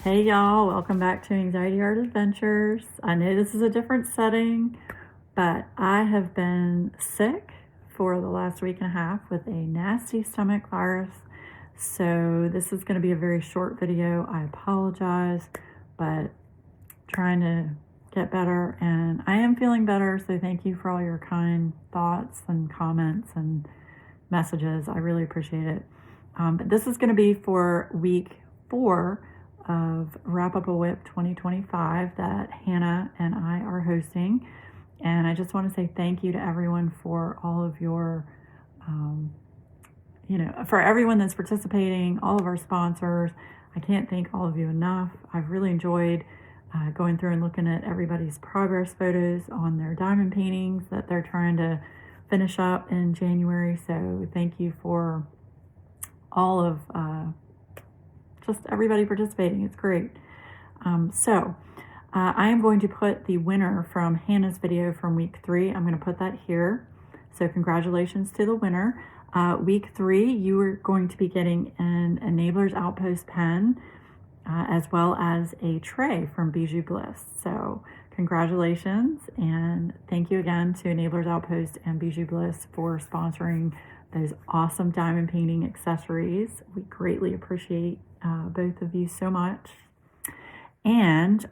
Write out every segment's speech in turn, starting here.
Hey y'all, welcome back to Anxiety Art Adventures. I know this is a different setting, but I have been sick for the last week and a half with a nasty stomach virus. So this is going to be a very short video. I apologize, but trying to get better, and I am feeling better. So thank you for all your kind thoughts and comments and messages. I really appreciate it. But this is going to be for week 4 of Wrap Up a Whip 2025 that Hannah and I are hosting. And I just want to say thank you to everyone for all of your, for everyone that's participating, all of our sponsors. I can't thank all of you enough. I've really enjoyed going through and looking at everybody's progress photos on their diamond paintings that they're trying to finish up in January. So thank you for all of just everybody participating. It's great. I am going to put the winner from Hannah's video from week 3. I'm going to put that here. So congratulations to the winner. Week 3, you are going to be getting an Enablers Outpost pen as well as a tray from Bijou Bliss. So congratulations, and thank you again to Enablers Outpost and Bijou Bliss for sponsoring those awesome diamond painting accessories. We greatly appreciate both of you so much. And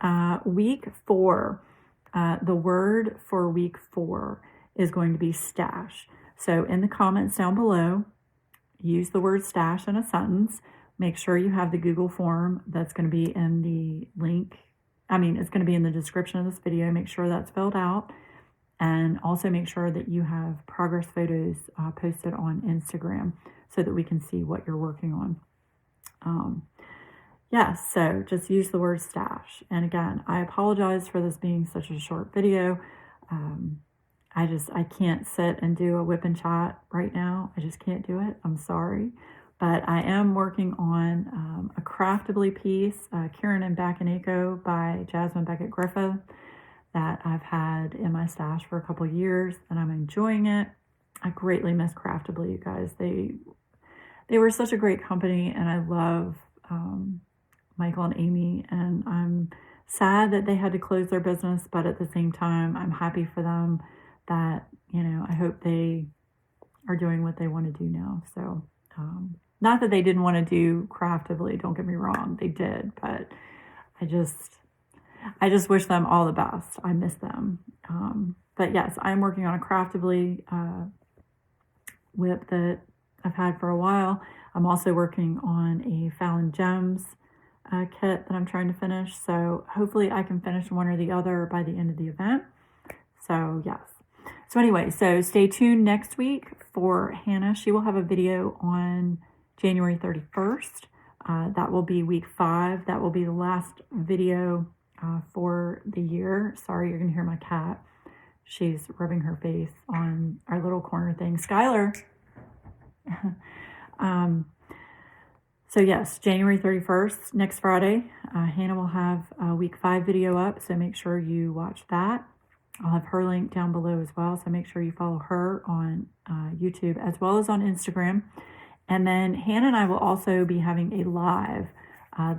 week 4, the word for week 4 is going to be stash. So in the comments down below, use the word stash in a sentence. Make sure you have the Google form that's going to be in the link. It's going to be in the description of this video. Make sure that's filled out. And also make sure that you have progress photos posted on Instagram so that we can see what you're working on. So just use the word stash. And again, I apologize for this being such a short video. I can't sit and do a whip and chat right now. I just can't do it. I'm sorry. But I am working on a Craftably piece, Kieran and Bakaneko by Jasmine Beckett Griffith, that I've had in my stash for a couple years, and I'm enjoying it. I greatly miss Craftably, you guys. They were such a great company, and I love Michael and Amy, and I'm sad that they had to close their business, but at the same time, I'm happy for them that, I hope they are doing what they want to do now. So, not that they didn't want to do Craftably, don't get me wrong, they did, but I just wish them all the best. I miss them. But yes, I'm working on a Craftably whip that I've had for a while. I'm also working on a Fallon Gems kit that I'm trying to finish. So hopefully I can finish one or the other by the end of the event. So yes. So anyway, so stay tuned next week for Hannah. She will have a video on January 31st. That will be week 5. That will be the last video for the year. Sorry, you're going to hear my cat. She's rubbing her face on our little corner thing. Skylar. So yes, January 31st, next Friday, Hannah will have a week 5 video up. So make sure you watch that. I'll have her link down below as well. So make sure you follow her on YouTube as well as on Instagram. And then Hannah and I will also be having a live I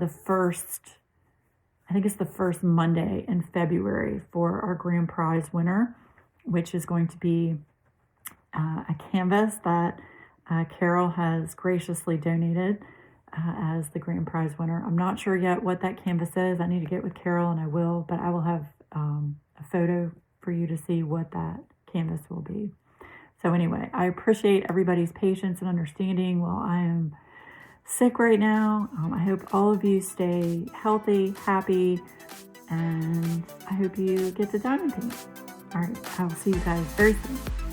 think it's the first Monday in February for our grand prize winner, which is going to be a canvas that Carol has graciously donated as the grand prize winner. I'm not sure yet what that canvas is. I need to get with Carol, and I will, but I will have a photo for you to see what that canvas will be. So anyway, I appreciate everybody's patience and understanding while I am sick right now. I hope all of you stay healthy, happy, and I hope you get to diamond paint. All right, I will see you guys very soon.